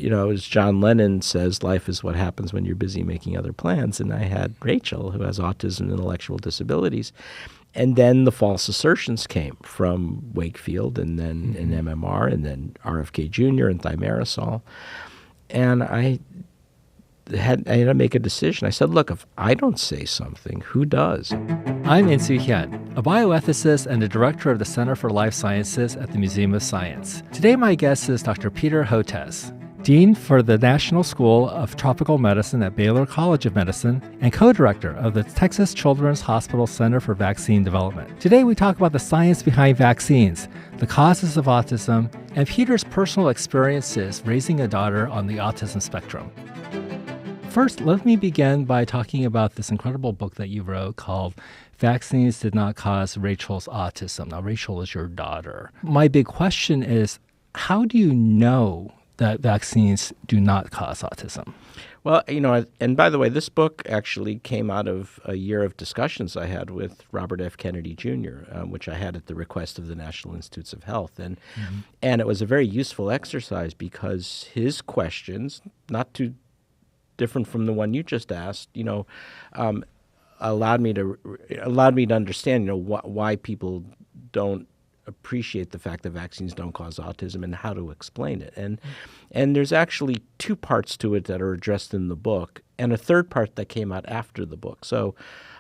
as John Lennon says, life is what happens when you're busy making other plans. And I had Rachel, who has autism and intellectual disabilities. And then the false assertions came from Wakefield and then in MMR and then RFK Jr. and thimerosal. And I had to make a decision. I said, look, if I don't say something, who does? I'm Insoo Hyun, a bioethicist and the director of the Center for Life Sciences at the Museum of Science. Today, my guest is Dr. Peter Hotez, Dean for the National School of Tropical Medicine at Baylor College of Medicine and co-director of the Texas Children's Hospital Center for Vaccine Development. Today, we talk about the science behind vaccines, the causes of autism, and Peter's personal experiences raising a daughter on the autism spectrum. First, let me begin by talking about this incredible book that you wrote called Vaccines Did Not Cause Rachel's Autism. Now, Rachel is your daughter. My big question is, how do you know that vaccines do not cause autism? Well, and by the way, this book actually came out of a year of discussions I had with Robert F. Kennedy Jr., which I had at the request of the National Institutes of Health. And it was a very useful exercise because his questions, not too different from the one you just asked, allowed me to understand, why people don't appreciate the fact that vaccines don't cause autism and how to explain it. And there's actually two parts to it that are addressed in the book, and a third part that came out after the book. So,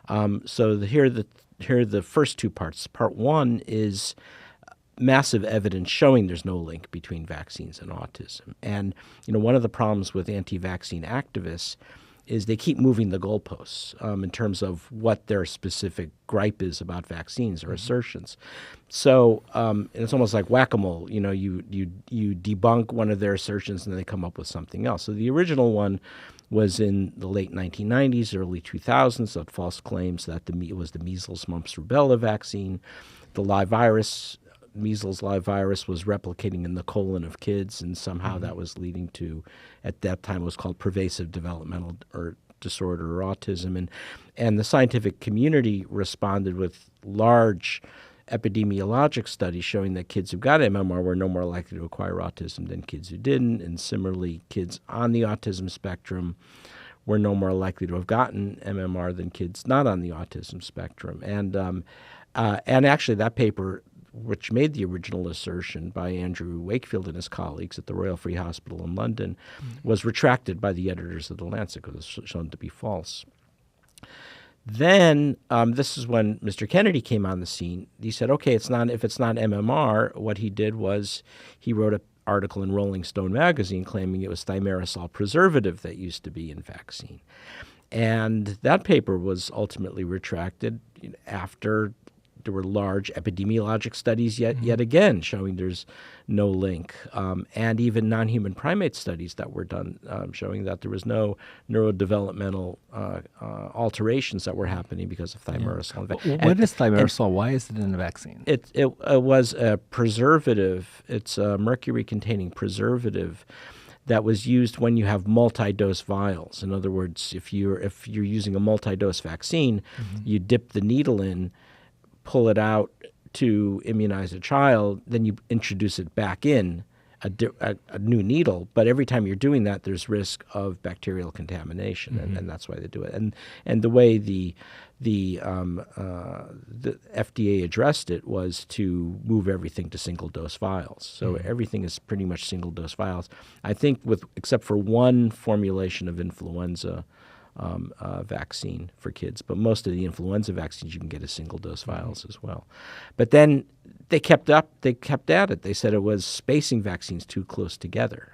here are the first two parts. Part one is massive evidence showing there's no link between vaccines and autism. And, one of the problems with anti-vaccine activists is they keep moving the goalposts in terms of what their specific gripe is about vaccines or assertions. So it's almost like whack-a-mole. You debunk one of their assertions and then they come up with something else. So the original one was in the late 1990s, early 2000s, of false claims that it was the measles, mumps, rubella vaccine. The measles live virus was replicating in the colon of kids, and somehow that was leading to, at that time, it was called pervasive developmental or disorder or autism. And the scientific community responded with large epidemiologic studies showing that kids who got MMR were no more likely to acquire autism than kids who didn't. And similarly, kids on the autism spectrum were no more likely to have gotten MMR than kids not on the autism spectrum. And actually, that paper, which made the original assertion by Andrew Wakefield and his colleagues at the Royal Free Hospital in London, was retracted by the editors of The Lancet because it was shown to be false. Then this is when Mr. Kennedy came on the scene. He said, okay, if it's not MMR, what he did was he wrote an article in Rolling Stone magazine claiming it was thimerosal preservative that used to be in vaccine. And that paper was ultimately retracted after there were large epidemiologic studies yet again showing there's no link, and even non-human primate studies that were done showing that there was no neurodevelopmental alterations that were happening because of thimerosal. What is thimerosal? Why is it in a vaccine? It was a preservative. It's a mercury-containing preservative that was used when you have multi-dose vials. In other words, if you're using a multi-dose vaccine, you dip the needle in, pull it out to immunize a child, then you introduce it back in, a new needle. But every time you're doing that, there's risk of bacterial contamination, and that's why they do it. And the way the FDA addressed it was to move everything to single-dose vials. So everything is pretty much single-dose vials. I think except for one formulation of influenza vaccine for kids, but most of the influenza vaccines you can get as single-dose vials as well. But then they kept at it. They said it was spacing vaccines too close together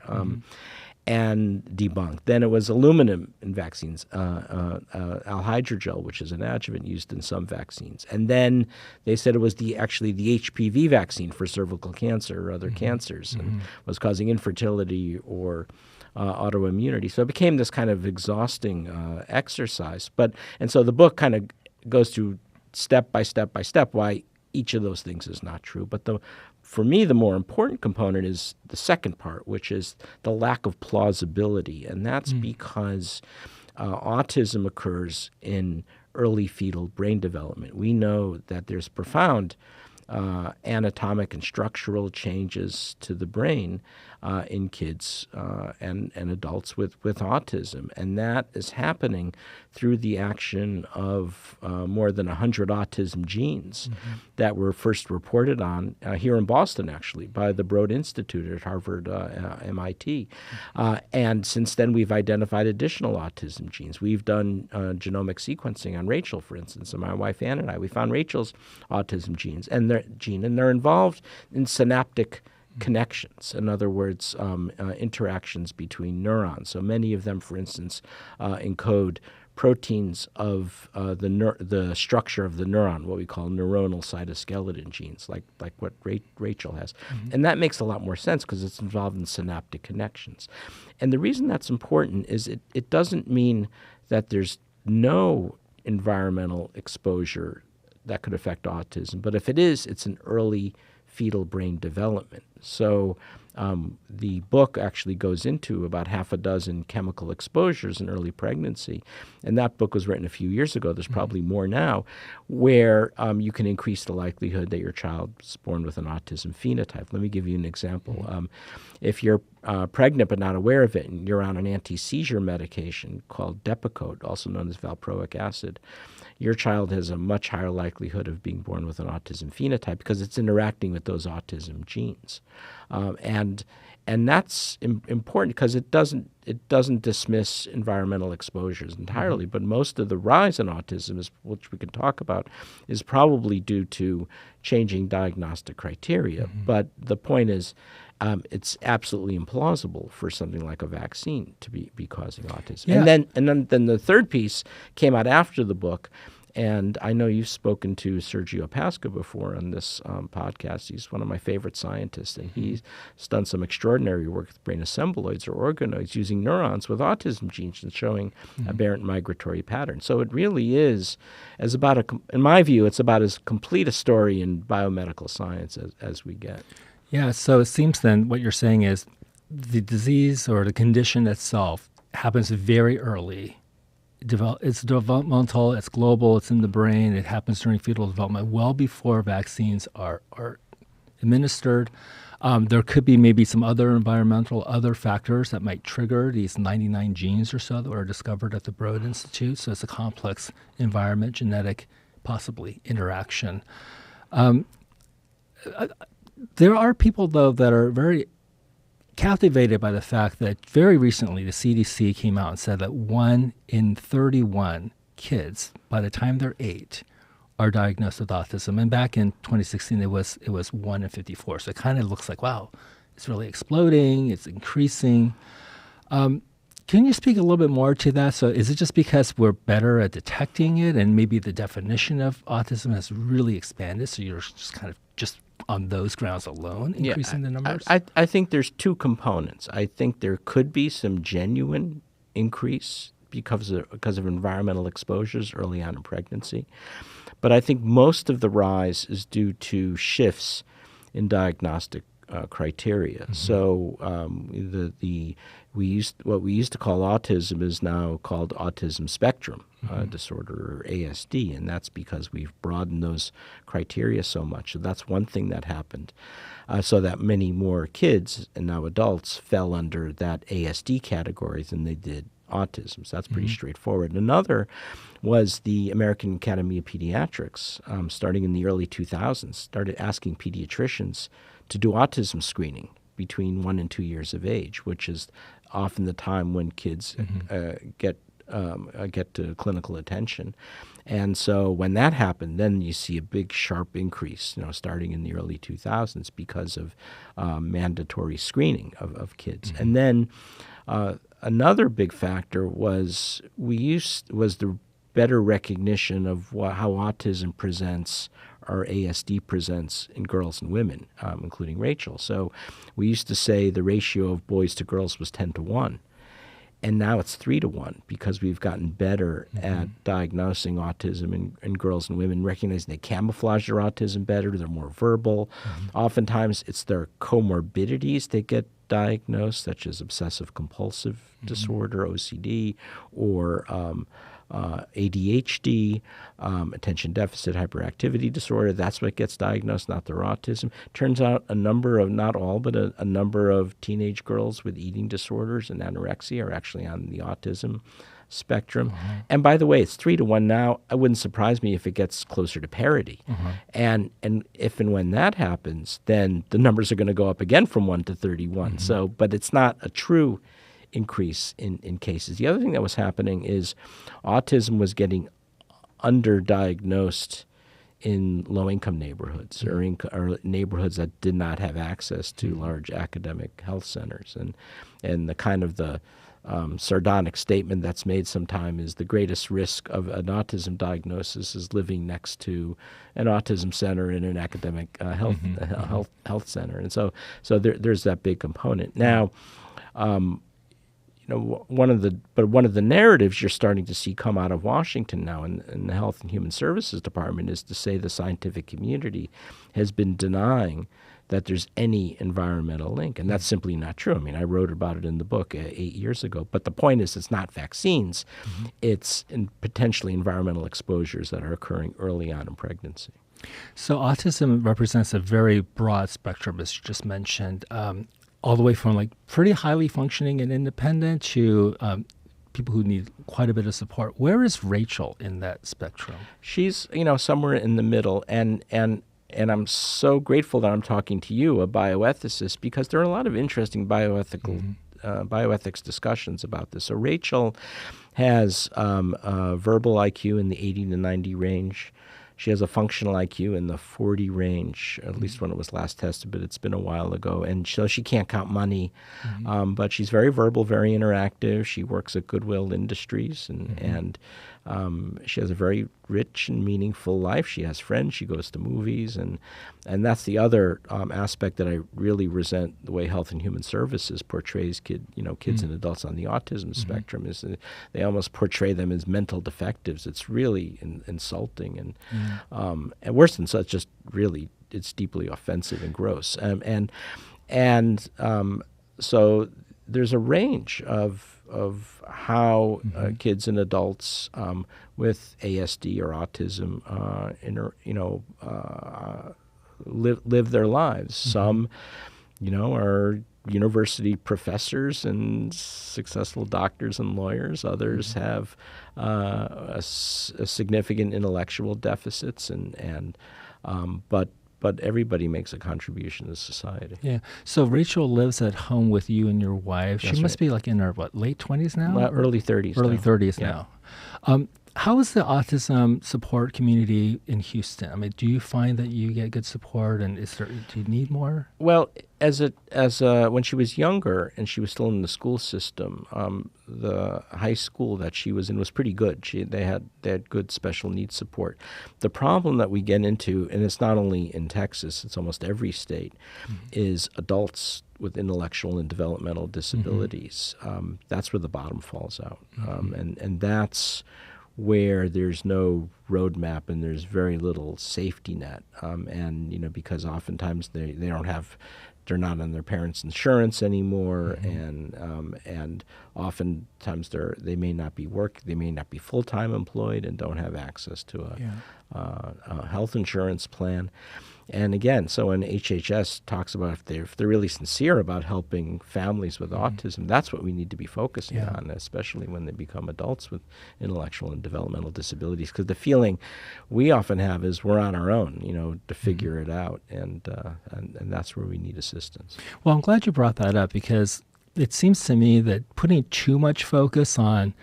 and debunked. Then it was aluminum in vaccines, alhydrogel, which is an adjuvant used in some vaccines. And then they said it was actually the HPV vaccine for cervical cancer or other cancers and was causing infertility or autoimmunity. So it became this kind of exhausting exercise. And so the book kind of goes through step by step by step why each of those things is not true. But for me, the more important component is the second part, which is the lack of plausibility. And that's because autism occurs in early fetal brain development. We know that there's profound anatomic and structural changes to the brain in kids and adults with autism. And that is happening through the action of more than 100 autism genes that were first reported on here in Boston, actually, by the Broad Institute at Harvard, MIT. And since then, we've identified additional autism genes. We've done genomic sequencing on Rachel, for instance, and my wife Ann and I. We found Rachel's autism genes, and they're involved in synaptic connections. In other words, interactions between neurons. So many of them, for instance, encode proteins of the structure of the neuron, what we call neuronal cytoskeleton genes, like what Rachel has. And that makes a lot more sense because it's involved in synaptic connections. And the reason that's important is it doesn't mean that there's no environmental exposure that could affect autism. But if it is, it's an early fetal brain development. So the book actually goes into about half a dozen chemical exposures in early pregnancy. And that book was written a few years ago. There's probably more now, where you can increase the likelihood that your child is born with an autism phenotype. Let me give you an example. If you're pregnant but not aware of it, and you're on an anti-seizure medication called Depakote, also known as valproic acid, your child has a much higher likelihood of being born with an autism phenotype because it's interacting with those autism genes. And that's important because it doesn't dismiss environmental exposures entirely, but most of the rise in autism, which we can talk about, is probably due to changing diagnostic criteria. But the point is, it's absolutely implausible for something like a vaccine to be causing autism. Yeah. And then the third piece came out after the book. And I know you've spoken to Sergio Pasca before on this podcast. He's one of my favorite scientists, and he's done some extraordinary work with brain assembloids or organoids using neurons with autism genes and showing aberrant migratory patterns. So it really is, in my view, it's about as complete a story in biomedical science as we get. Yeah, so it seems then what you're saying is the disease or the condition itself happens very early. It's developmental, it's global, it's in the brain, it happens during fetal development well before vaccines are administered. There could be maybe some other factors that might trigger these 99 genes or so that were discovered at the Broad Institute. So it's a complex environment, genetic, possibly interaction. There are people, though, that are very captivated by the fact that very recently the CDC came out and said that 1 in 31 kids, by the time they're 8, are diagnosed with autism. And back in 2016, it was 1 in 54. So it kind of looks like, wow, it's really exploding, it's increasing. Can you speak a little bit more to that? So is it just because we're better at detecting it and maybe the definition of autism has really expanded, so you're just kind of just on those grounds alone increasing the numbers? I think there's two components. I think there could be some genuine increase because of environmental exposures early on in pregnancy. But I think most of the rise is due to shifts in diagnostic criteria. So what we used to call autism is now called autism spectrum disorder, or ASD, and that's because we've broadened those criteria so much. So that's one thing that happened, so that many more kids and now adults fell under that ASD category than they did autism. So that's pretty straightforward. Another was the American Academy of Pediatrics, starting in the early 2000s, started asking pediatricians to do autism screening between 1 and 2 years of age, which is often the time when kids get to clinical attention. And so when that happened, then you see a big, sharp increase, starting in the early 2000s because of mandatory screening of kids. And then another big factor was the better recognition of how autism presents or ASD presents in girls and women, including Rachel. So we used to say the ratio of boys to girls was 10-1. And now it's 3-1 because we've gotten better at diagnosing autism in girls and women, recognizing they camouflage their autism better, they're more verbal. Oftentimes it's their comorbidities that get diagnosed, such as obsessive compulsive disorder, OCD, or ADHD, attention deficit hyperactivity disorder. That's what gets diagnosed, not their autism. Turns out a number of, not all, but a number of teenage girls with eating disorders and anorexia are actually on the autism spectrum. And by the way, it's 3-to-1 now. It wouldn't surprise me if it gets closer to parity. And if and when that happens, then the numbers are going to go up again from 1 to 31. So, but it's not a true increase in cases. The other thing that was happening is autism was getting underdiagnosed in low-income neighborhoods or neighborhoods that did not have access to large academic health centers. And the kind of the sardonic statement that's made sometime is the greatest risk of an autism diagnosis is living next to an autism center in an academic health center. And so there's that big component. Now, one of the narratives you're starting to see come out of Washington now in the Health and Human Services Department is to say the scientific community has been denying that there's any environmental link, and that's simply not true. I mean, I wrote about it in the book 8 years ago, but the point is it's not vaccines. It's potentially environmental exposures that are occurring early on in pregnancy. So autism represents a very broad spectrum, as you just mentioned, all the way from like pretty highly functioning and independent to people who need quite a bit of support. Where is Rachel in that spectrum? She's, somewhere in the middle, and I'm so grateful that I'm talking to you, a bioethicist, because there are a lot of interesting bioethics discussions about this. So Rachel has a verbal IQ in the 80 to 90 range. She has a functional IQ in the 40 range, at least when it was last tested, but it's been a while ago. And so she can't count money, but she's very verbal, very interactive. She works at Goodwill Industries, and she has a very rich and meaningful life. She has friends. She goes to movies, and that's the other aspect that I really resent the way Health and Human Services portrays kids and adults on the autism spectrum. Is they almost portray them as mental defectives. It's really insulting, and worse than such, just really it's deeply offensive and gross. So there's a range of how kids and adults with ASD or autism, live their lives. Some, are university professors and successful doctors and lawyers. Others have a significant intellectual deficits, but everybody makes a contribution to society. Yeah. So Rachel lives at home with you and your wife. She must be like in her, late 20s now? Early 30s. Early 30s now. How is the autism support community in Houston? I mean, do you find that you get good support, and do you need more? Well, when she was younger and she was still in the school system, the high school that she was in was pretty good. They had good special needs support. The problem that we get into, and it's not only in Texas, it's almost every state, is adults with intellectual and developmental disabilities. That's where the bottom falls out, and that's where there's no roadmap and there's very little safety net, because oftentimes they're not on their parents' insurance anymore, and oftentimes they may not be full-time employed and don't have access to a health insurance plan. And again, so when HHS talks about if they're really sincere about helping families with autism, that's what we need to be focusing on, especially when they become adults with intellectual and developmental disabilities. Because the feeling we often have is we're on our own, to figure it out, and that's where we need assistance. Well, I'm glad you brought that up, because it seems to me that putting too much focus on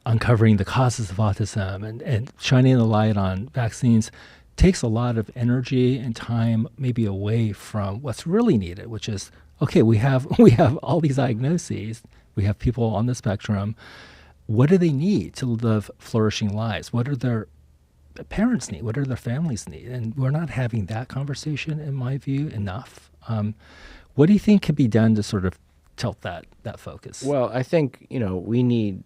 uncovering the causes of autism and shining the light on vaccines takes a lot of energy and time maybe away from what's really needed, which is, okay, we have all these diagnoses, we have people on the spectrum. What do they need to live flourishing lives? What do their parents need? What do their families need? And we're not having that conversation, in my view, enough. What do you think can be done to sort of tilt that focus? Well, I think, we need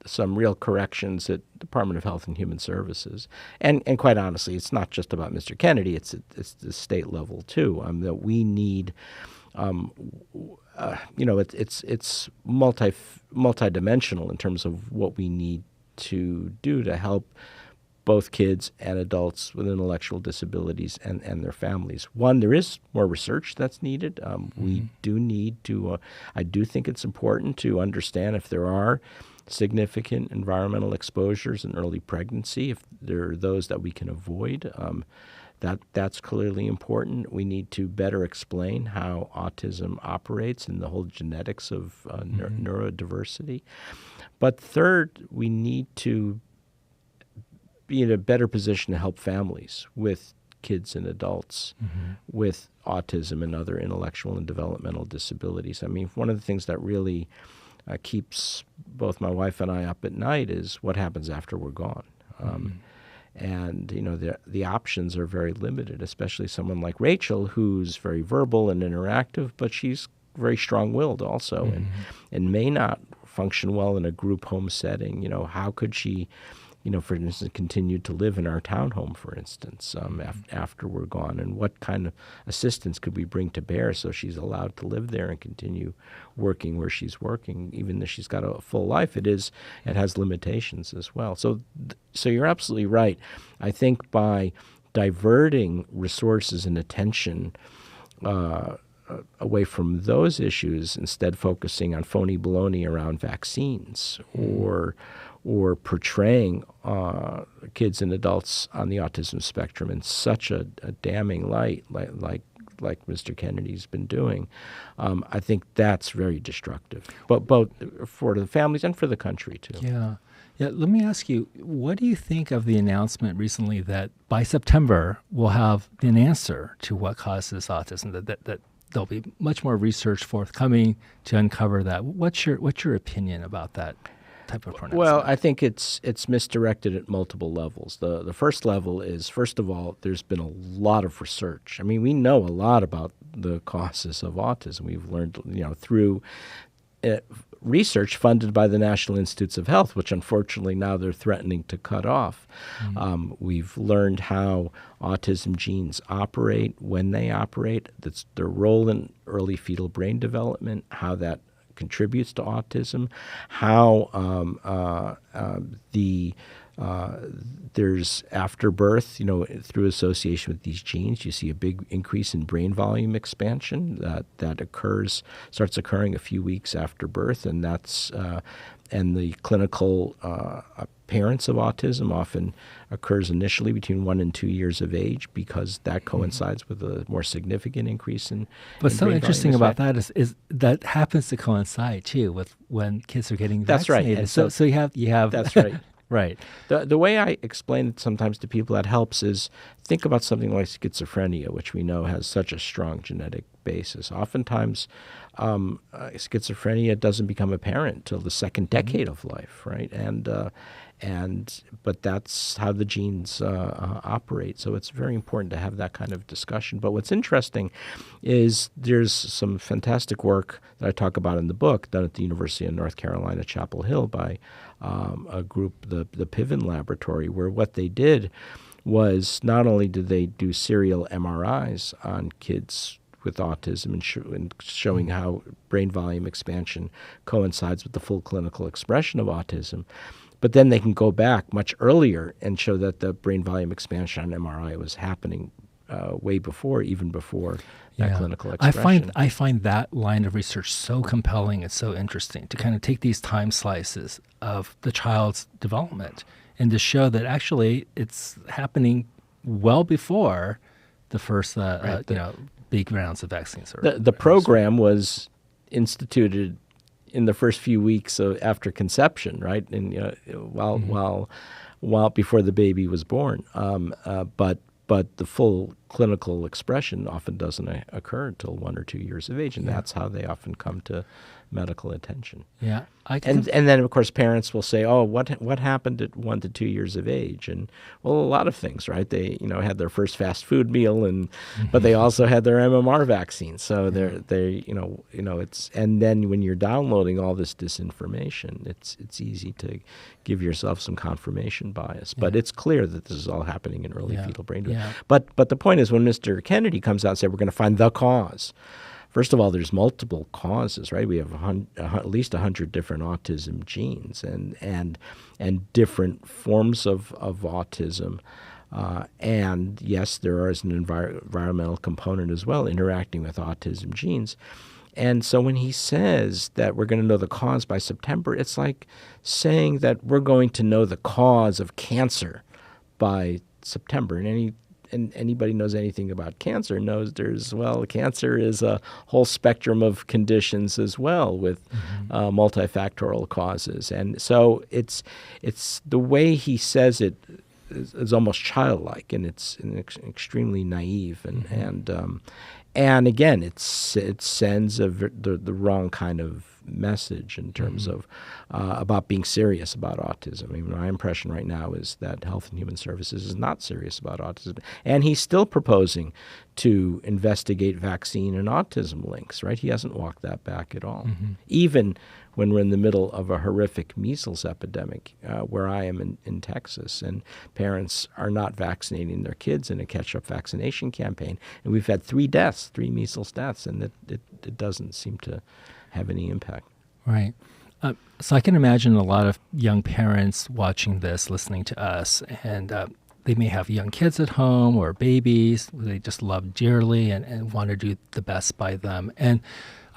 some real corrections at Department of Health and Human Services, and quite honestly, it's not just about Mr. Kennedy; it's the state level too. That we need, it's multidimensional in terms of what we need to do to help both kids and adults with intellectual disabilities and their families. One, there is more research that's needed. We do need to, I do think it's important to understand if there are significant environmental exposures in early pregnancy, if there are those that we can avoid. That's clearly important. We need to better explain how autism operates and the whole genetics of neurodiversity. But third, we need to be in a better position to help families with kids and adults with autism and other intellectual and developmental disabilities. I mean, one of the things that really keeps both my wife and I up at night is what happens after we're gone. And, you know, the options are very limited, especially someone like Rachel, who's very verbal and interactive, but she's very strong-willed also and may not function well in a group home setting. You know, how could she, you know, for instance, continue to live in our townhome, for instance, after we're gone? And what kind of assistance could we bring to bear so she's allowed to live there and continue working where she's working, even though she's got a full life? It has limitations as well. So you're absolutely right. I think by diverting resources and attention away from those issues, instead focusing on phony baloney around vaccines or portraying kids and adults on the autism spectrum in such a damning light, like Mr. Kennedy's been doing, I think that's very destructive, but both for the families and for the country too. Yeah. Let me ask you, what do you think of the announcement recently that by September we'll have an answer to what causes autism? That there'll be much more research forthcoming to uncover that. What's your opinion about that type of pronouncement? Well, I think it's misdirected at multiple levels. The first level is, first of all, there's been a lot of research. I mean, we know a lot about the causes of autism. We've learned, you know, through research funded by the National Institutes of Health, which unfortunately now they're threatening to cut off. We've learned how autism genes operate, when they operate, that's their role in early fetal brain development, how that contributes to autism, how there's after birth, you know, through association with these genes, you see a big increase in brain volume expansion that starts occurring a few weeks after birth, and that's and the clinical appearance of autism often occurs initially between 1 and 2 years of age, because that coincides with a more significant increase in. But so interesting about that is that happens to coincide too with when kids are getting vaccinated. That's right. And so you have that's right. Right. The way I explain it sometimes to people that helps is think about something like schizophrenia, which we know has such a strong genetic basis. Oftentimes, schizophrenia doesn't become apparent till the second decade of life, right? But that's how the genes operate. So it's very important to have that kind of discussion. But what's interesting is there's some fantastic work that I talk about in the book done at the University of North Carolina, Chapel Hill, by a group, the Piven Laboratory, where what they did was not only did they do serial MRIs on kids with autism and showing how brain volume expansion coincides with the full clinical expression of autism, but then they can go back much earlier and show that the brain volume expansion on MRI was happening way before, even before that clinical expression. I find that line of research so compelling and so interesting, to kind of take these time slices of the child's development and to show that actually it's happening well before the first big rounds of vaccines. The program was instituted in the first few weeks after conception, right? And while before the baby was born, but the full clinical expression often doesn't occur until 1 or 2 years of age, and that's how they often come to medical attention. Yeah, and then of course parents will say, "Oh, what happened at 1 to 2 years of age?" And well, a lot of things, right? They had their first fast food meal, but they also had their MMR vaccine. So it's, and then when you're downloading all this disinformation, it's easy to give yourself some confirmation bias. But it's clear that this is all happening in early fetal brain development. But the point is, when Mr. Kennedy comes out and said we're going to find the cause first of all, there's multiple causes, right? We have at least 100 different autism genes and different forms of autism. And yes, there is an environmental component as well interacting with autism genes. And so when he says that we're going to know the cause by September, it's like saying that we're going to know the cause of cancer by September. And anybody knows anything about cancer knows cancer is a whole spectrum of conditions as well with multifactorial causes. And so it's the way he says it is almost childlike, and it's extremely naive, and again, it sends the wrong kind of message in terms of about being serious about autism. I mean, my impression right now is that Health and Human Services is not serious about autism, and he's still proposing to investigate vaccine and autism links. Right? He hasn't walked that back at all, even when we're in the middle of a horrific measles epidemic, where I am in Texas, and parents are not vaccinating their kids in a catch-up vaccination campaign. And we've had 3 measles deaths, and it doesn't seem to have any impact. Right. So I can imagine a lot of young parents watching this, listening to us, and they may have young kids at home or babies they just love dearly and want to do the best by them. And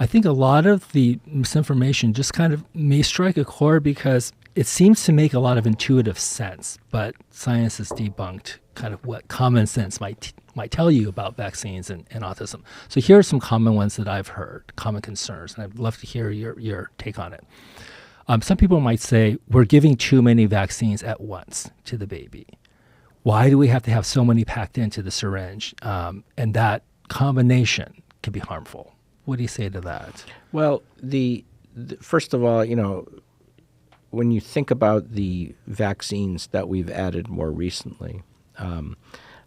I think a lot of the misinformation just kind of may strike a chord because it seems to make a lot of intuitive sense, but science has debunked kind of what common sense might tell you about vaccines and autism. So here are some common ones that I've heard, common concerns, and I'd love to hear your take on it. Some people might say, we're giving too many vaccines at once to the baby. Why do we have to have so many packed into the syringe? And that combination can be harmful. What do you say to that? Well, first of all, when you think about the vaccines that we've added more recently,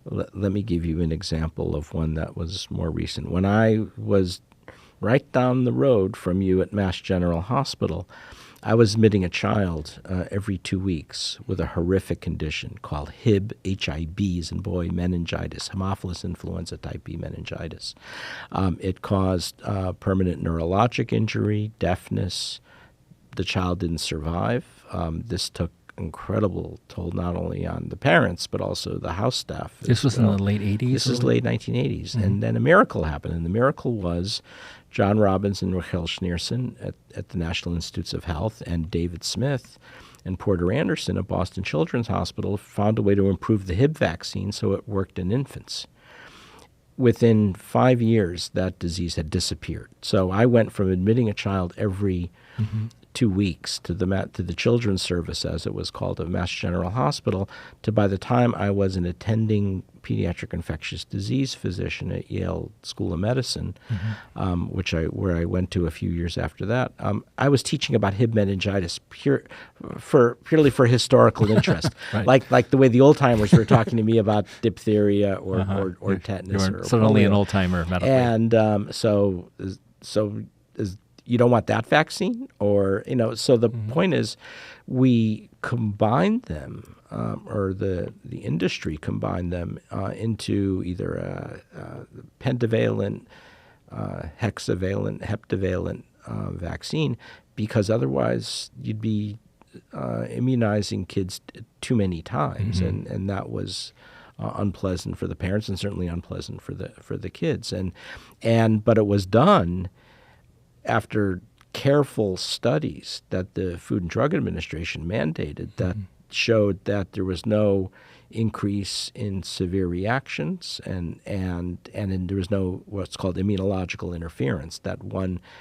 let me give you an example of one that was more recent. When I was right down the road from you at Mass General Hospital, I was admitting a child every 2 weeks with a horrific condition called HIB, H-I-B as in boy, meningitis, Haemophilus influenza type B meningitis. It caused permanent neurologic injury, deafness. The child didn't survive. This took incredible toll not only on the parents but also the house staff. This was in the late 80s? This is late 1980s. Mm-hmm. And then a miracle happened, and the miracle was John Robbins and Rachel Schneerson at the National Institutes of Health and David Smith and Porter Anderson at Boston Children's Hospital found a way to improve the HIB vaccine so it worked in infants. Within 5 years, that disease had disappeared. So I went from admitting a child every 2 weeks to the children's service, as it was called, of Mass General Hospital, to by the time I was an attending pediatric infectious disease physician at Yale School of Medicine, where I went to a few years after that, I was teaching about HIB meningitis purely for historical interest, right. like the way the old timers were talking to me about diphtheria or tetanus. You were suddenly an old timer medically. And so you don't want that vaccine, or so the point is, we combined them, or the industry combined them into either a pentavalent, hexavalent, heptavalent vaccine, because otherwise you'd be immunizing kids too many times, and that was unpleasant for the parents and certainly unpleasant for the kids, but it was done after careful studies that the Food and Drug Administration mandated that showed that there was no increase in severe reactions and there was no what's called immunological interference, that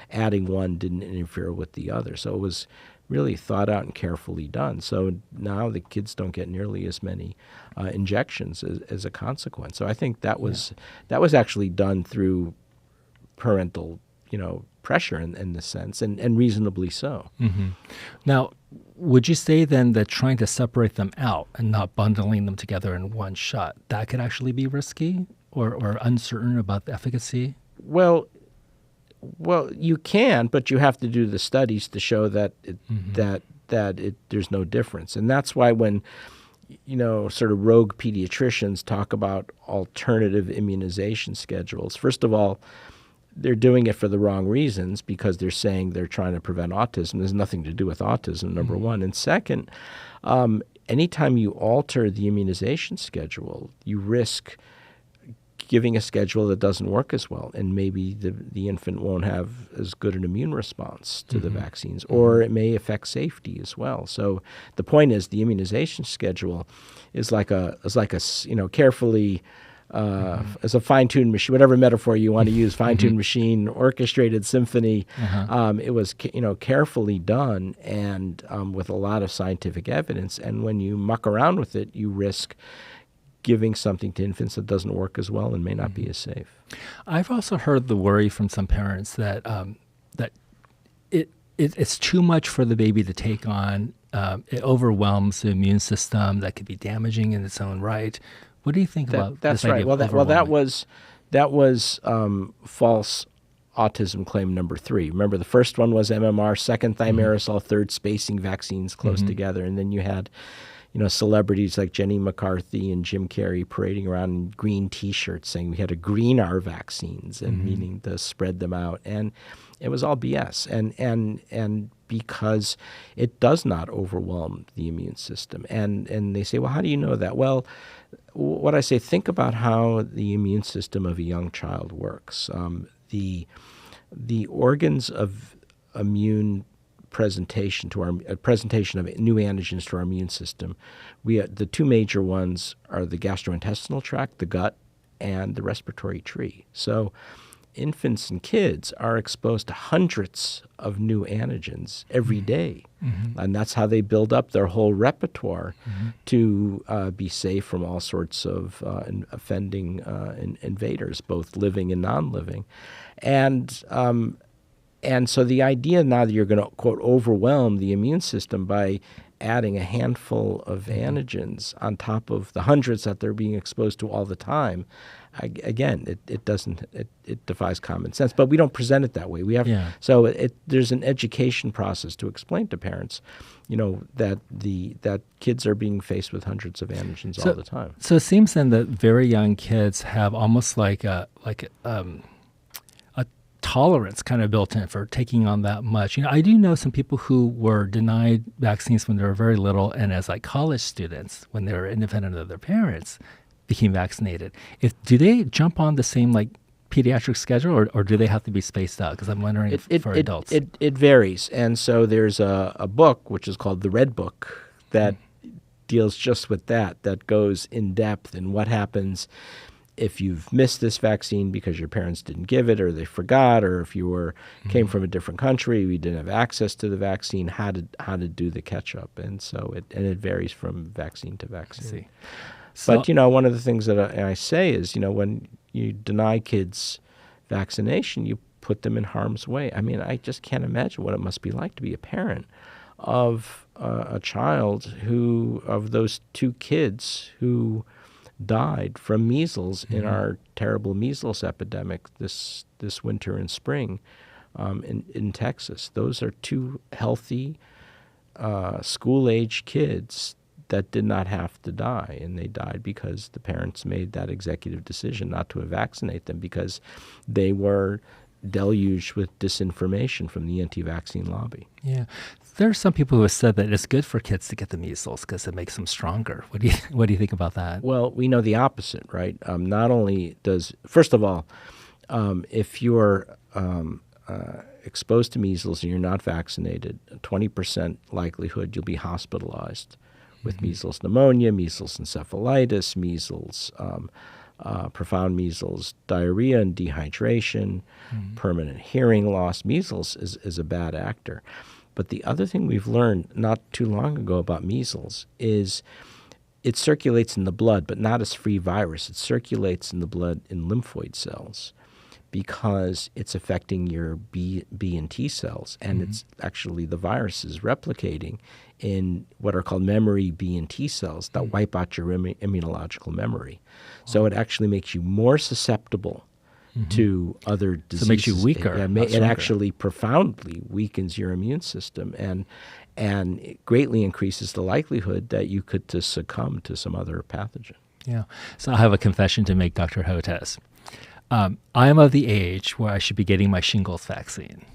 adding one didn't interfere with the other. So it was really thought out and carefully done. So now the kids don't get nearly as many injections as a consequence. So I think that was actually done through parental pressure in this sense, and reasonably so. Now, would you say then that trying to separate them out and not bundling them together in one shot, that could actually be risky or uncertain about the efficacy? Well, you can, but you have to do the studies to show that there's no difference. And that's why when sort of rogue pediatricians talk about alternative immunization schedules, first of all, they're doing it for the wrong reasons because they're saying they're trying to prevent autism. There's nothing to do with autism, number one. And second, anytime you alter the immunization schedule, you risk giving a schedule that doesn't work as well, and maybe the infant won't have as good an immune response to the vaccines, or it may affect safety as well. So the point is, the immunization schedule is like a carefully as a fine-tuned machine, whatever metaphor you want to use, fine-tuned machine, orchestrated symphony. It was carefully done and with a lot of scientific evidence. And when you muck around with it, you risk giving something to infants that doesn't work as well and may not be as safe. I've also heard the worry from some parents that it's too much for the baby to take on. It overwhelms the immune system. That could be damaging in its own right. What do you think about that's this right. idea of That was false autism claim number 3. Remember, the first one was MMR, second thimerosal, third spacing vaccines close together, and then you had celebrities like Jenny McCarthy and Jim Carrey parading around in green T-shirts saying we had to green our vaccines and meaning to spread them out, and it was all BS. And because it does not overwhelm the immune system, and they say, well, how do you know that? Well, what I say, think about how the immune system of a young child works. The organs of immune presentation to our presentation of new antigens to our immune system. The two major ones are the gastrointestinal tract, the gut, and the respiratory tree. So infants and kids are exposed to hundreds of new antigens every day. And that's how they build up their whole repertoire to be safe from all sorts of offending invaders, both living and non-living. And so the idea now that you're going to, quote, overwhelm the immune system by adding a handful of antigens on top of the hundreds that they're being exposed to all the time, again, it defies common sense. But we don't present it that way. So there's an education process to explain to parents, that kids are being faced with hundreds of antigens all the time. So it seems then that very young kids have almost like a tolerance kind of built in for taking on that much. I do know some people who were denied vaccines when they were very little, and as like college students, when they were independent of their parents, became vaccinated. Do they jump on the same like pediatric schedule, or do they have to be spaced out? Because I'm wondering for adults. It varies. And so there's a book, which is called the Red Book, that deals just with that goes in depth in what happens if you've missed this vaccine because your parents didn't give it or they forgot, or if you came from a different country, we didn't have access to the vaccine, how to do the catch-up. And so it varies from vaccine to vaccine. But, one of the things that I say is, when you deny kids vaccination, you put them in harm's way. I mean, I just can't imagine what it must be like to be a parent of a child of those 2 kids who died from measles in our terrible measles epidemic this winter and spring in Texas. Those are 2 healthy school-age kids that did not have to die, and they died because the parents made that executive decision not to vaccinate them because they were deluged with disinformation from the anti-vaccine lobby. Yeah. There are some people who have said that it's good for kids to get the measles because it makes them stronger. What do you think about that? Well, we know the opposite, right? Not only first of all, if you're exposed to measles and you're not vaccinated, a 20% likelihood you'll be hospitalized with measles pneumonia, measles encephalitis, measles, profound measles, diarrhea and dehydration, permanent hearing loss. Measles is a bad actor. But the other thing we've learned not too long ago about measles is it circulates in the blood, but not as free virus. It circulates in the blood in lymphoid cells because it's affecting your B and T cells, and it's actually the virus is replicating in what are called memory B and T cells that wipe out your immunological memory. So it actually makes you more susceptible to other diseases. So it makes you weaker. It actually profoundly weakens your immune system and it greatly increases the likelihood that you could succumb to some other pathogen. Yeah. So I have a confession to make, Dr. Hotez. I'm of the age where I should be getting my shingles vaccine.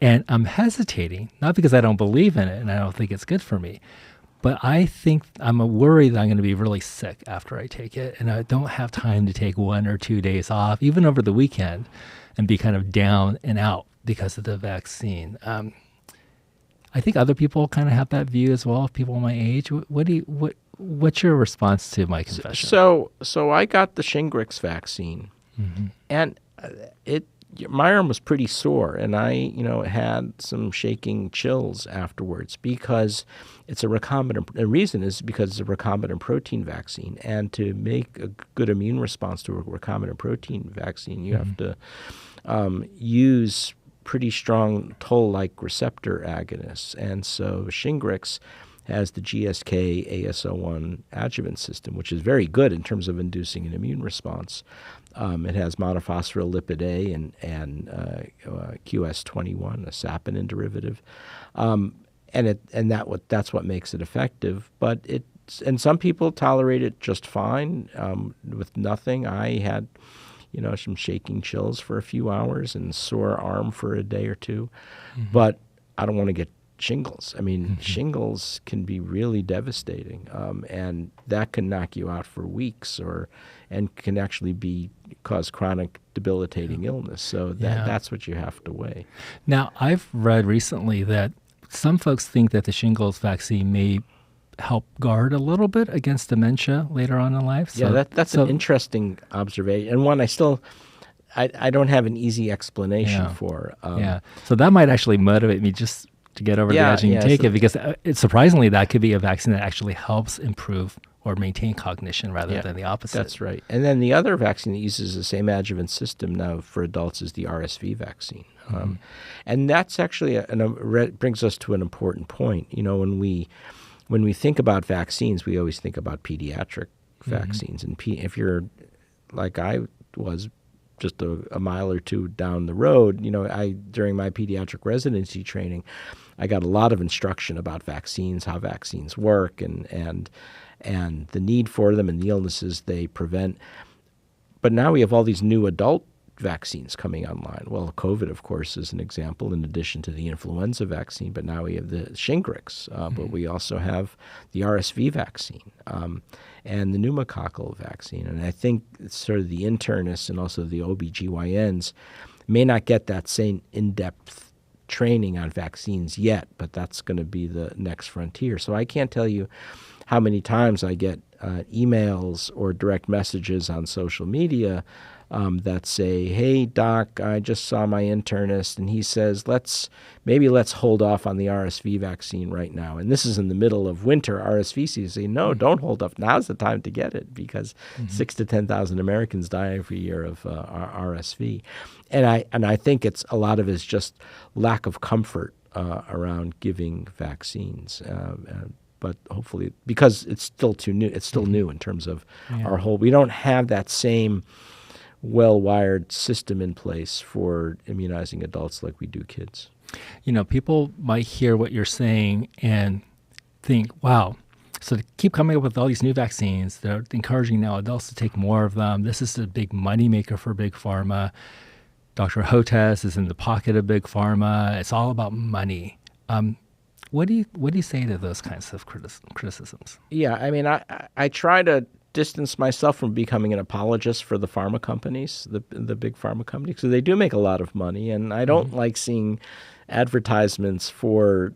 And I'm hesitating, not because I don't believe in it and I don't think it's good for me, but I think I'm worried that I'm going to be really sick after I take it. And I don't have time to take 1 or 2 days off, even over the weekend, and be kind of down and out because of the vaccine. I think other people kind of have that view as well, people my age. What's your response to my confession? So I got the Shingrix vaccine, and my arm was pretty sore, and I had some shaking chills afterwards because it's a recombinant. The reason is because it's a recombinant protein vaccine, and to make a good immune response to a recombinant protein vaccine, you have to use pretty strong toll-like receptor agonists. And so Shingrix has the GSK AS01 adjuvant system, which is very good in terms of inducing an immune response. It has monophospholipid A and QS21, a saponin derivative, that's what makes it effective. But and some people tolerate it just fine with nothing. I had some shaking chills for a few hours and sore arm for a day or two. But I don't want to get shingles. I mean, shingles can be really devastating, and that can knock you out for weeks and can actually cause chronic debilitating illness. So that's what you have to weigh. Now, I've read recently that some folks think that the shingles vaccine may help guard a little bit against dementia later on in life. So, that's an interesting observation, and one I don't have an easy explanation for. So that might actually motivate me just to get over the edge and take it, because surprisingly, that could be a vaccine that actually helps improve or maintain cognition rather than the opposite. That's right. And then the other vaccine that uses the same adjuvant system now for adults is the RSV vaccine. And that's actually brings us to an important point. When we think about vaccines, we always think about pediatric vaccines. And if you're like I was, just a mile or two down the road, during my pediatric residency training, I got a lot of instruction about vaccines, how vaccines work, and the need for them and the illnesses they prevent. But now we have all these new adult vaccines coming online. Well, COVID, of course, is an example in addition to the influenza vaccine, but now we have the Shingrix, but we also have the RSV vaccine and the pneumococcal vaccine. And I think sort of the internists and also the OBGYNs may not get that same in-depth training on vaccines yet, but that's going to be the next frontier. So I can't tell you how many times I get emails or direct messages on social media that say, "Hey, doc, I just saw my internist, and he says let's hold off on the RSV vaccine right now." And this is in the middle of winter RSV season. Say, "No, don't hold off. Now's the time to get it," because 6,000 to 10,000 Americans die every year of RSV, and I think a lot of it's just lack of comfort around giving vaccines. But hopefully, because it's still too new, it's still new in terms of our whole. We don't have that same well-wired system in place for immunizing adults like we do kids. People might hear what you're saying and think, wow, so to keep coming up with all these new vaccines, they're encouraging now adults to take more of them. This is a big moneymaker for Big Pharma. Dr. Hotez is in the pocket of Big Pharma. It's all about money. What do you say to those kinds of criticisms? Yeah, I mean, I try to distance myself from becoming an apologist for the pharma companies, the big pharma companies, because they do make a lot of money, and I don't like seeing advertisements for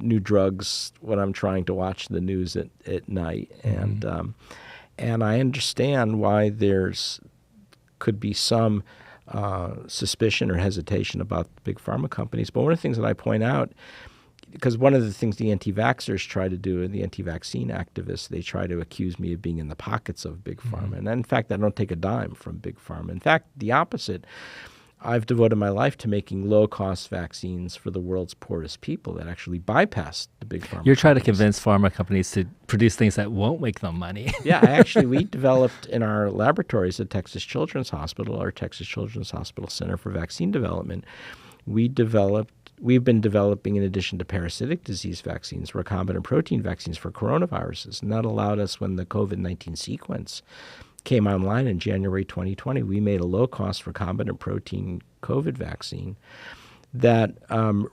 new drugs when I'm trying to watch the news at night, and I understand why could be some suspicion or hesitation about the big pharma companies. But one of the things that I point out, because one of the things the anti-vaxxers try to do, and the anti-vaccine activists, they try to accuse me of being in the pockets of Big Pharma. And in fact, I don't take a dime from Big Pharma. In fact, the opposite. I've devoted my life to making low-cost vaccines for the world's poorest people that actually bypass the big pharma. You're trying to convince pharma companies to produce things that won't make them money. Yeah, we developed in our laboratories at Texas Children's Hospital, our Texas Children's Hospital Center for Vaccine Development. We've been developing, in addition to parasitic disease vaccines, recombinant protein vaccines for coronaviruses. And that allowed us, when the COVID-19 sequence came online in January 2020, we made a low-cost recombinant protein COVID vaccine that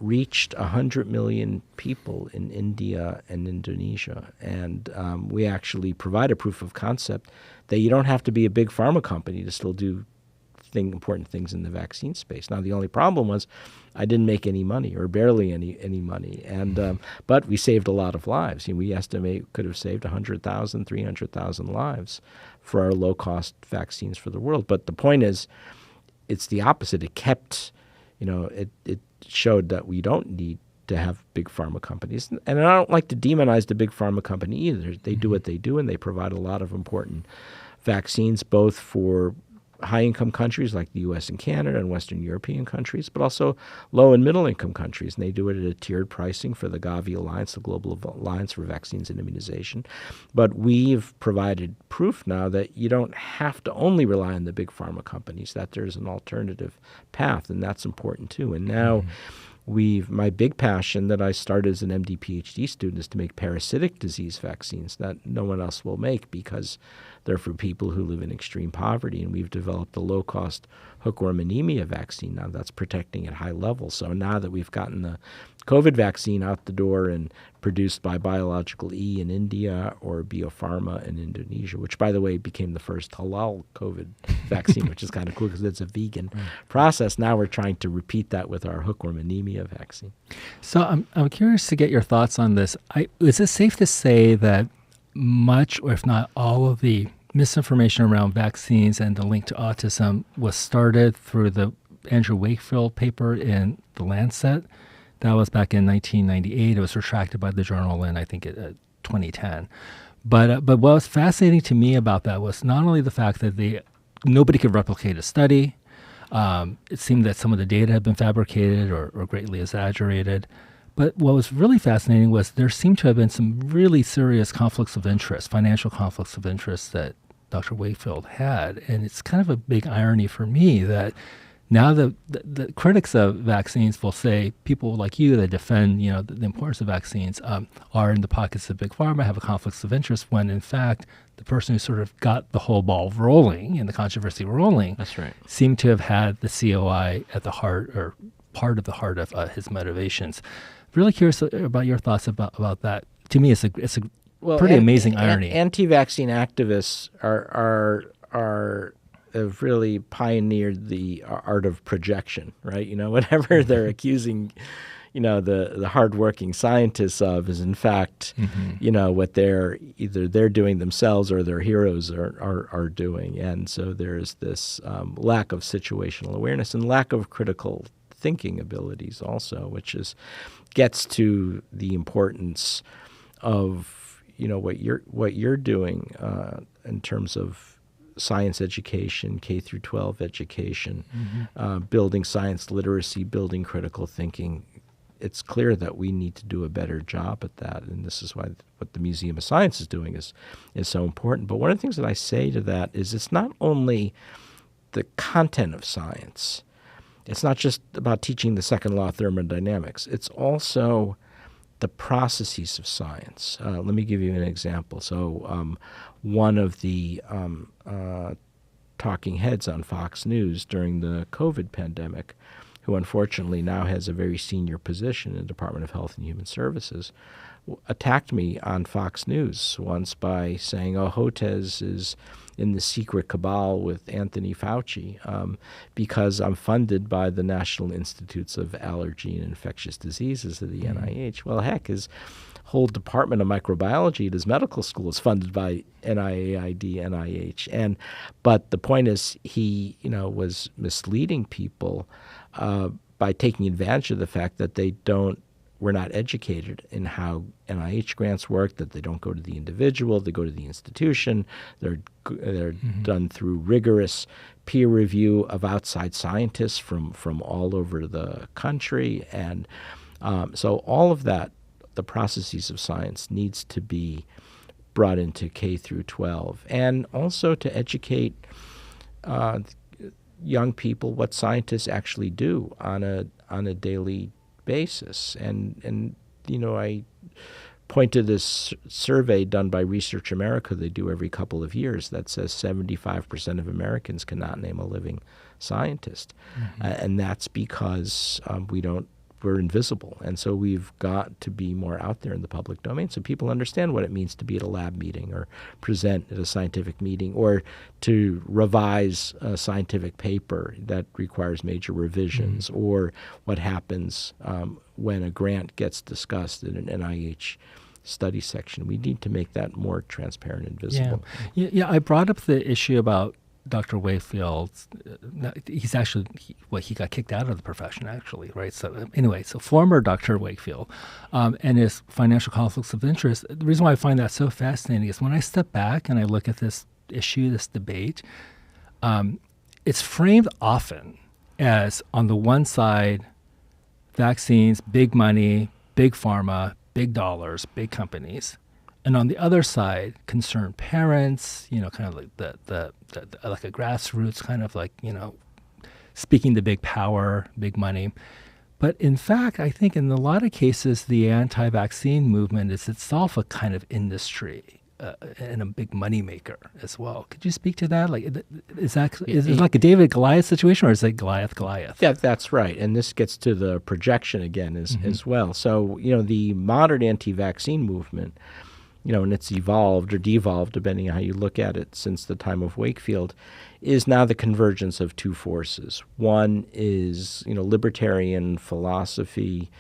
reached 100 million people in India and Indonesia. And we actually provide a proof of concept that you don't have to be a big pharma company to still do important things in the vaccine space. Now, the only problem was I didn't make any money, or barely any money. And but we saved a lot of lives. We estimate could have saved 100,000, 300,000 lives for our low-cost vaccines for the world. But the point is, it's the opposite. It kept, it showed that we don't need to have big pharma companies. And I don't like to demonize the big pharma company either. They do what they do, and they provide a lot of important vaccines, both for high-income countries like the U.S. and Canada and Western European countries, but also low- and middle-income countries. And they do it at a tiered pricing for the Gavi Alliance, the Global Alliance for Vaccines and Immunization. But we've provided proof now that you don't have to only rely on the big pharma companies, that there's an alternative path, and that's important too. And now my big passion that I started as an MD PhD student is to make parasitic disease vaccines that no one else will make because they're for people who live in extreme poverty. And we've developed a low-cost hookworm anemia vaccine now that's protecting at high levels. So now that we've gotten the COVID vaccine out the door and produced by Biological E in India or Biopharma in Indonesia, which, by the way, became the first halal COVID vaccine, which is kind of cool because it's a vegan process. Now we're trying to repeat that with our hookworm anemia vaccine. So I'm curious to get your thoughts on this. Is it safe to say that much, or if not all, of the misinformation around vaccines and the link to autism was started through the Andrew Wakefield paper in The Lancet? That was back in 1998. It was retracted by the journal in, I think, 2010. But what was fascinating to me about that was not only the fact that nobody could replicate a study. It seemed that some of the data had been fabricated or greatly exaggerated. But what was really fascinating was there seemed to have been some really serious conflicts of interest, financial conflicts of interest that Dr. Wakefield had. And it's kind of a big irony for me that now the critics of vaccines will say people like you that defend the importance of vaccines are in the pockets of big pharma, have a conflicts of interest, when in fact the person who sort of got the whole ball rolling and the controversy rolling, That's right, seemed to have had the COI at the heart, or part of the heart of his motivations. Really curious about your thoughts about that. To me, it's a pretty amazing irony. Anti-vaccine activists have really pioneered the art of projection, right? Whatever they're accusing, the hardworking scientists of is in fact, what they're doing themselves or their heroes are doing. And so there's this lack of situational awareness and lack of critical thinking abilities also, which gets to the importance of what you're doing in terms of science education, K through 12 education, building science literacy, building critical thinking. It's clear that we need to do a better job at that, and this is why what the Museum of Science is doing is so important. But one of the things that I say to that is it's not only the content of science. It's not just about teaching the second law of thermodynamics. It's also the processes of science. Let me give you an example. So one of the talking heads on Fox News during the COVID pandemic, who unfortunately now has a very senior position in the Department of Health and Human Services, attacked me on Fox News once by saying, Hotez is in the secret cabal with Anthony Fauci because I'm funded by the National Institutes of Allergy and Infectious Diseases of the NIH. Well, heck, his whole department of microbiology at his medical school is funded by NIAID, NIH. But the point is he, was misleading people by taking advantage of the fact that we're not educated in how NIH grants work, that they don't go to the individual, they go to the institution. They're done through rigorous peer review of outside scientists from all over the country. And so all of that, the processes of science, needs to be brought into K through 12, and also to educate young people what scientists actually do on a daily basis. And I point to this survey done by Research America they do every couple of years that says 75% of Americans cannot name a living scientist. And that's because we're invisible. And so we've got to be more out there in the public domain so people understand what it means to be at a lab meeting or present at a scientific meeting or to revise a scientific paper that requires major revisions or what happens when a grant gets discussed in an NIH study section. We need to make that more transparent and visible. Yeah, I brought up the issue about Dr. Wakefield. He's actually, he got kicked out of the profession, actually, right? So anyway, so former Dr. Wakefield and his financial conflicts of interest. The reason why I find that so fascinating is when I step back and I look at this issue, this debate, it's framed often as, on the one side, vaccines, big money, big pharma, big dollars, big companies. And on the other side, concerned parents, kind of like the like a grassroots kind of like, speaking to big power, big money. But in fact, I think in a lot of cases, the anti-vaccine movement is itself a kind of industry and a big moneymaker as well. Could you speak to that? Like, is it like a David Goliath situation, or is it Goliath? Yeah, that's right. And this gets to the projection again as well. So, the modern anti-vaccine movement, and it's evolved or devolved, depending on how you look at it, since the time of Wakefield, is now the convergence of two forces. One is, libertarian philosophy,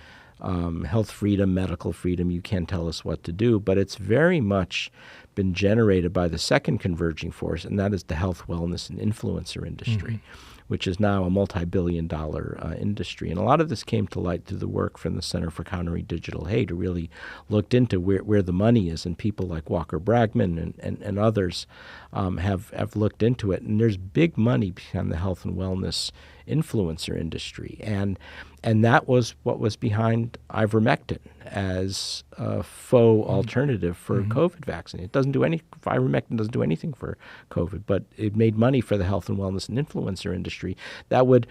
health freedom, medical freedom. You can't tell us what to do, but it's very much been generated by the second converging force, and that is the health, wellness, and influencer industry, which is now a multi-billion-dollar industry. And a lot of this came to light through the work from the Center for Countering Digital Hate, who really looked into where the money is, and people like Walker Bragman and others have looked into it. And there's big money behind the health and wellness influencer industry. And that was what was behind ivermectin as a faux alternative for COVID vaccine. Ivermectin doesn't do anything for COVID, but it made money for the health and wellness and influencer industry that would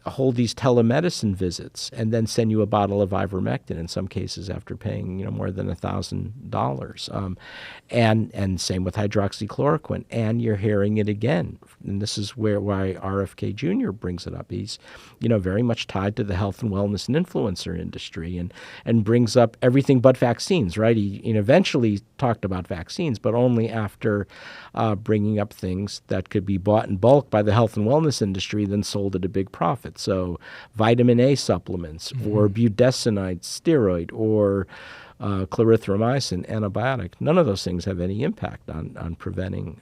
hold these telemedicine visits and then send you a bottle of ivermectin, in some cases after paying more than $1,000. And same with hydroxychloroquine. And you're hearing it again. And this is why RFK Jr. brings it up. He's very much tied to the health and wellness and influencer industry and brings up everything but vaccines, right? He eventually talked about vaccines, but only after bringing up things that could be bought in bulk by the health and wellness industry, then sold at a big profit. So vitamin A supplements or budesonide steroid or clarithromycin antibiotic, none of those things have any impact on preventing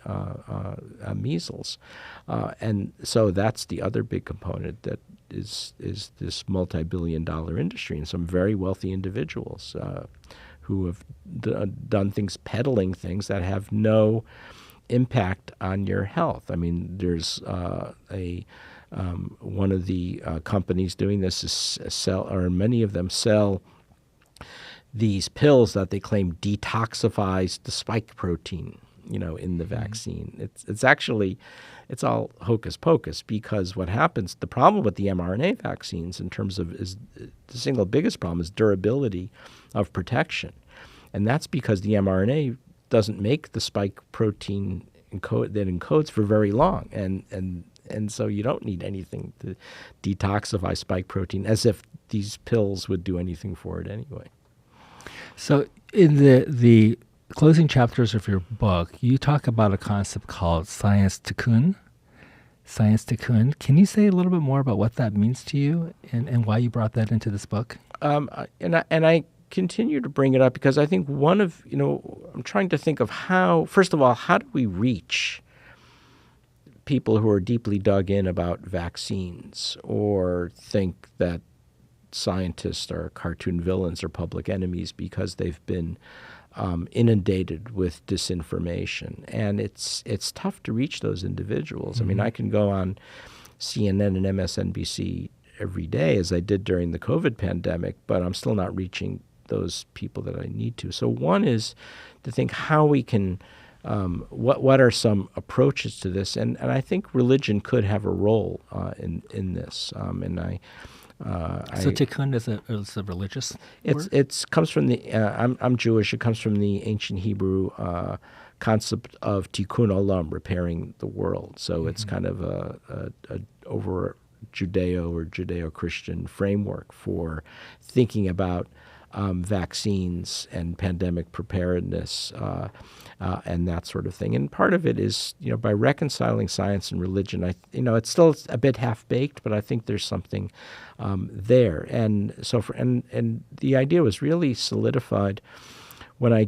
measles. And so that's the other big component that is this multi-billion-dollar industry and some very wealthy individuals who have done things, peddling things that have no impact on your health. I mean, there's one of the companies doing this is many of them sell these pills that they claim detoxifies the spike protein, in the vaccine. It's all hocus pocus, because what happens, the problem with the mRNA vaccines in terms of the single biggest problem is durability of protection. And that's because the mRNA doesn't make the spike protein that encodes for very long. And so you don't need anything to detoxify spike protein, as if these pills would do anything for it anyway. So in the closing chapters of your book, you talk about a concept called science tikkun. Science tikkun. Can you say a little bit more about what that means to you and why you brought that into this book? And I continue to bring it up because I think I'm trying to think of first of all, how do we reach people who are deeply dug in about vaccines or think that scientists are cartoon villains or public enemies because they've been inundated with disinformation. And it's tough to reach those individuals. I mean, I can go on CNN and MSNBC every day, as I did during the COVID pandemic, but I'm still not reaching those people that I need to. So one is to think how we can what are some approaches to this, and I think religion could have a role in this. And I So tikkun is a religious word? It's comes from the I'm Jewish. It comes from the ancient Hebrew concept of tikkun olam, repairing the world. So it's kind of a over Judeo or Judeo-Christian framework for thinking about vaccines and pandemic preparedness and that sort of thing. And part of it is, by reconciling science and religion, it's still a bit half-baked, but I think there's something there. And so and the idea was really solidified when I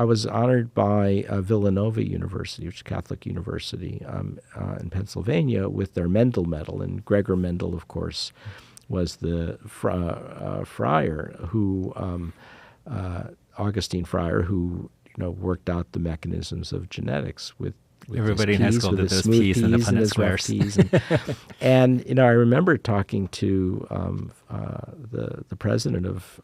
was honored by Villanova University, which is a Catholic university in Pennsylvania, with their Mendel Medal. And Gregor Mendel, of course, was the friar who, Augustine friar, who worked out the mechanisms of genetics with everybody in high school did those peas and the Punnett squares. And I remember talking to the president of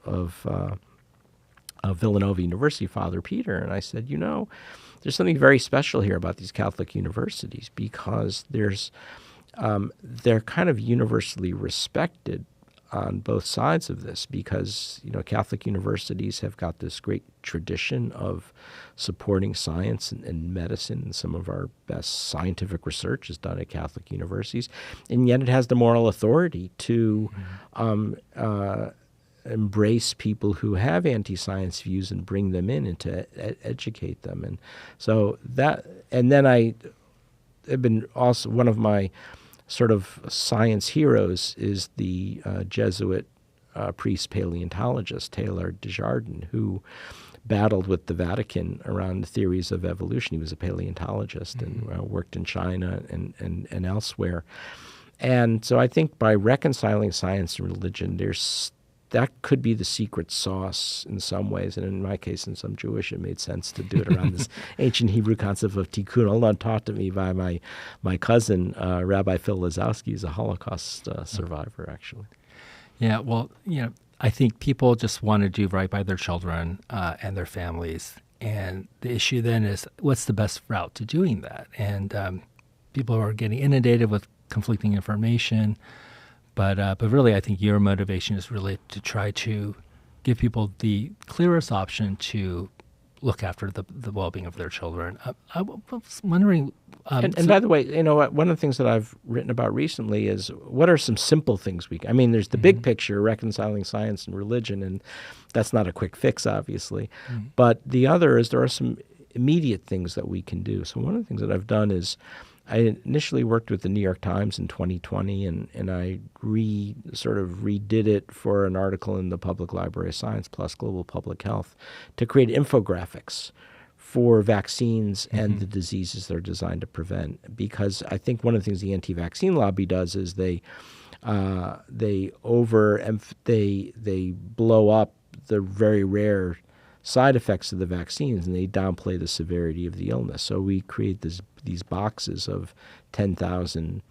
Villanova University, Father Peter, and I said, there's something very special here about these Catholic universities because they're kind of universally respected on both sides of this because, Catholic universities have got this great tradition of supporting science and medicine, and some of our best scientific research is done at Catholic universities, and yet it has the moral authority to embrace people who have anti-science views and bring them in and to educate them. And so then I've been also one of my sort of science heroes is the Jesuit priest paleontologist Taylor Desjardins, who battled with the Vatican around the theories of evolution. He was a paleontologist and worked in China and elsewhere. And so I think by reconciling science and religion, that could be the secret sauce in some ways. And in my case, since I'm Jewish, it made sense to do it around this ancient Hebrew concept of tikkun olam, taught to me by my cousin, Rabbi Phil Lazowski, who's a Holocaust survivor, actually. Yeah, well, I think people just want to do right by their children and their families. And the issue then is, what's the best route to doing that? And people are getting inundated with conflicting information. But really, I think your motivation is really to try to give people the clearest option to look after the well-being of their children. I was wondering... And by the way, one of the things that I've written about recently is what are some simple things there's the big picture, reconciling science and religion, and that's not a quick fix, obviously. But the other is there are some immediate things that we can do. So one of the things that I've done is I initially worked with the New York Times in 2020, and I redid it for an article in the Public Library of Science plus Global Public Health to create infographics for vaccines and the diseases they're designed to prevent. Because I think one of the things the anti-vaccine lobby does is they blow up the very rare side effects of the vaccines, and they downplay the severity of the illness. So we create these boxes of 10,000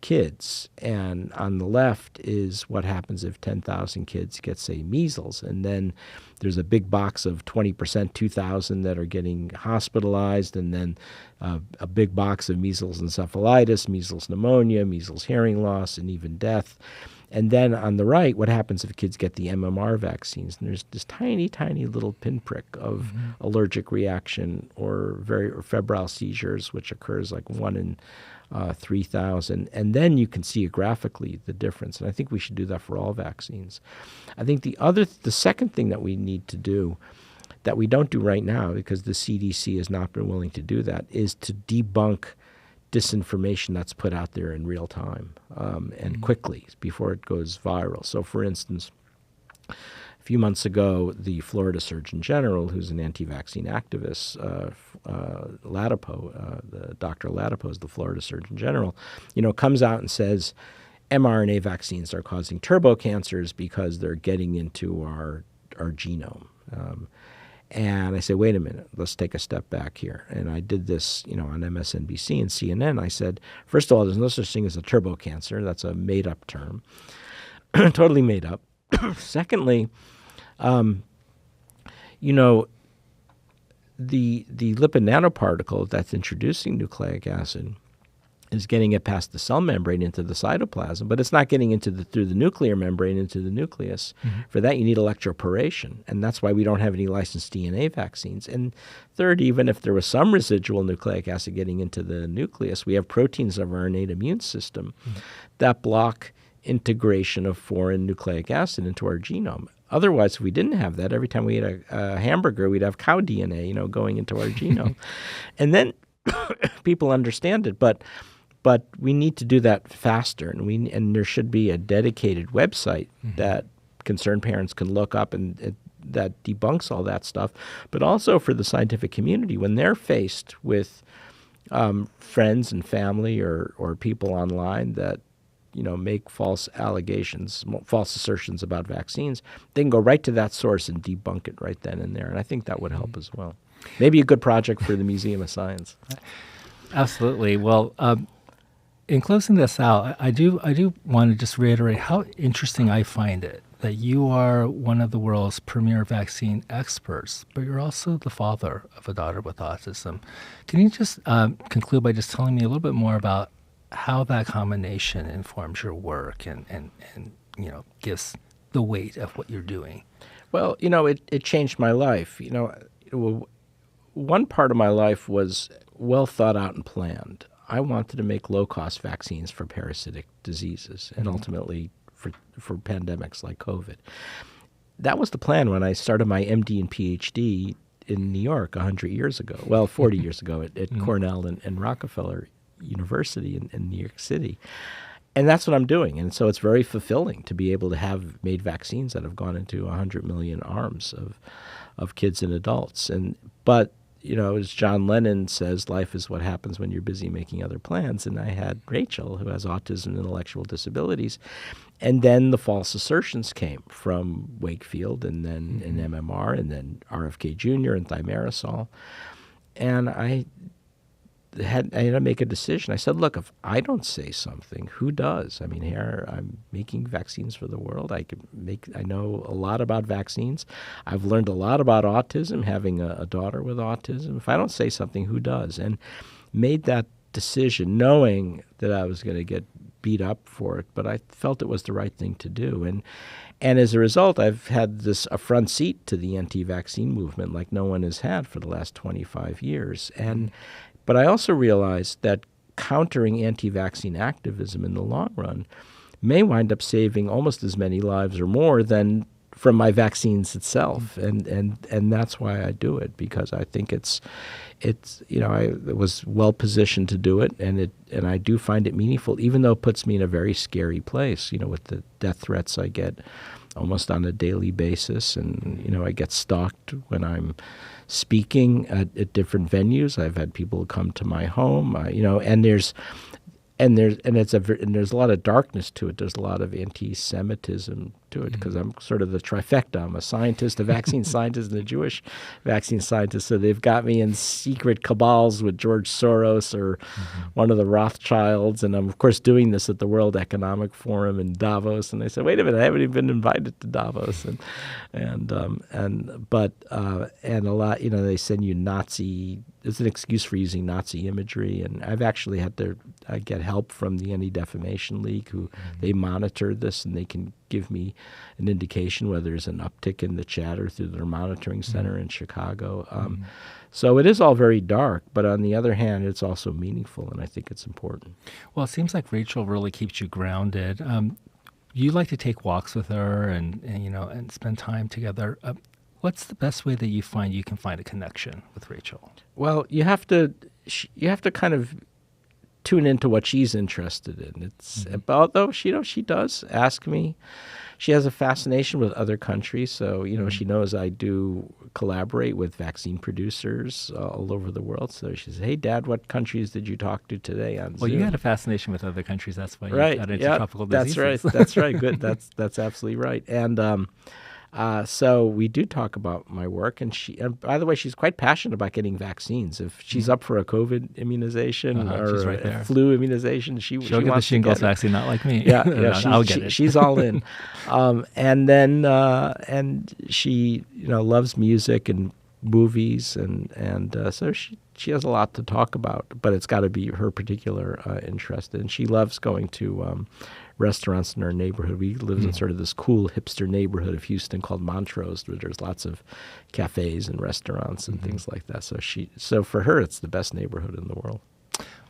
kids, and on the left is what happens if 10,000 kids get, say, measles, and then there's a big box of 20%, 2,000 that are getting hospitalized, and then a big box of measles encephalitis, measles pneumonia, measles hearing loss, and even death. And then on the right, what happens if kids get the MMR vaccines? And there's this tiny, tiny little pinprick of allergic reaction or febrile seizures, which occurs like 1 in 3,000. And then you can see graphically the difference. And I think we should do that for all vaccines. I think the second thing that we need to do that we don't do right now, because the CDC has not been willing to do that, is to debunk disinformation that's put out there in real time and quickly before it goes viral. So, for instance, a few months ago, the Florida Surgeon General, who's an anti-vaccine activist, Dr. Latipo is the Florida Surgeon General, comes out and says mRNA vaccines are causing turbo cancers because they're getting into our genome. And I say, wait a minute, let's take a step back here. And I did this, on MSNBC and CNN. I said, first of all, there's no such thing as a turbo cancer. That's a made-up term, totally made up. Secondly, the lipid nanoparticle that's introducing nucleic acid is getting it past the cell membrane into the cytoplasm, but it's not getting through the nuclear membrane into the nucleus. For that, you need electroporation, and that's why we don't have any licensed DNA vaccines. And third, even if there was some residual nucleic acid getting into the nucleus, we have proteins of our innate immune system that block integration of foreign nucleic acid into our genome. Otherwise, if we didn't have that, every time we ate a hamburger, we'd have cow DNA, going into our genome. And then people understand it, but we need to do that faster, and there should be a dedicated website that concerned parents can look up and that debunks all that stuff. But also for the scientific community, when they're faced with friends and family or people online that make false allegations, false assertions about vaccines, they can go right to that source and debunk it right then and there. And I think that would help as well. Maybe a good project for the Museum of Science. Absolutely. Well, in closing this out, I do want to just reiterate how interesting I find it that you are one of the world's premier vaccine experts, but you're also the father of a daughter with autism. Can you just conclude by just telling me a little bit more about how that combination informs your work and gives the weight of what you're doing? Well, it changed my life. One part of my life was well thought out and planned. I wanted to make low-cost vaccines for parasitic diseases and ultimately for pandemics like COVID. That was the plan when I started my MD and PhD in New York 100 years ago. Well, 40 years ago at Cornell and Rockefeller University in New York City. And that's what I'm doing. And so it's very fulfilling to be able to have made vaccines that have gone into 100 million arms of kids and adults. But as John Lennon says, life is what happens when you're busy making other plans. And I had Rachel, who has autism and intellectual disabilities. And then the false assertions came from Wakefield and then an MMR and then RFK Jr. and thimerosal. And I had to make a decision. I said, look, if I don't say something, who does? I mean, here I'm making vaccines for the world. I know a lot about vaccines. I've learned a lot about autism, having a daughter with autism. If I don't say something, who does? And made that decision knowing that I was going to get beat up for it, but I felt it was the right thing to do. And as a result, I've had a front seat to the anti-vaccine movement like no one has had for the last 25 years. But I also realized that countering anti-vaccine activism in the long run may wind up saving almost as many lives or more than from my vaccines itself. And that's why I do it, because I think I was well positioned to do it, and I do find it meaningful, even though it puts me in a very scary place, with the death threats I get almost on a daily basis. And, I get stalked when I'm speaking at different venues. I've had people come to my home, and there's a lot of darkness to it. There's a lot of anti-Semitism to it because I'm sort of the trifecta. I'm a scientist, a vaccine scientist, and a Jewish vaccine scientist. So they've got me in secret cabals with George Soros or one of the Rothschilds. And I'm, of course, doing this at the World Economic Forum in Davos. And they said, wait a minute, I haven't even been invited to Davos. And a lot, they send you Nazi. It's an excuse for using Nazi imagery. And I've actually had to get help from the Anti-Defamation League, who they monitor this, and they can give me an indication whether there's an uptick in the chatter through their monitoring center in Chicago. So it is all very dark, but on the other hand, it's also meaningful, and I think it's important. Well, it seems like Rachel really keeps you grounded. You like to take walks with her and spend time together. What's the best way that you can find a connection with Rachel? Well, you have to kind of tune into what she's interested in. Although she does ask me. She has a fascination with other countries, so she knows I do collaborate with vaccine producers all over the world. So she says, "Hey, Dad, what countries did you talk to today on Zoom?" Well, you had a fascination with other countries. That's why you got into tropical diseases. That's right. That's right. Good. That's absolutely right. And so we do talk about my work, and by the way, she's quite passionate about getting vaccines. If she's up for a COVID immunization or a flu immunization, she'll get the shingles vaccine, not like me. Yeah, I'll get it. She's all in. And she loves music, and movies, and so she has a lot to talk about, but it's got to be her particular interest. And she loves going to restaurants in her neighborhood. We live in sort of this cool hipster neighborhood of Houston called Montrose, where there's lots of cafes and restaurants and things like that. So for her, it's the best neighborhood in the world.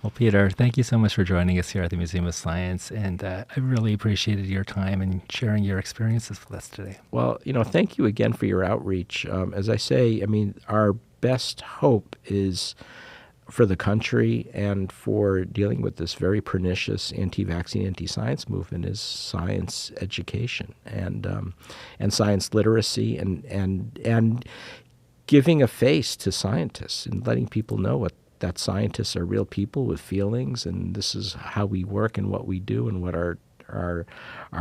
Well, Peter, thank you so much for joining us here at the Museum of Science, and I really appreciated your time and sharing your experiences with us today. Well, thank you again for your outreach. As I say, I mean, our best hope is for the country and for dealing with this very pernicious anti-vaccine, anti-science movement is science education and science literacy and giving a face to scientists and letting people know that scientists are real people with feelings, and this is how we work and what we do and what our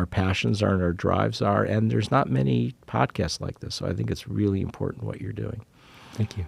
passions are and our drives are. And there's not many podcasts like this, so I think it's really important what you're doing. Thank you.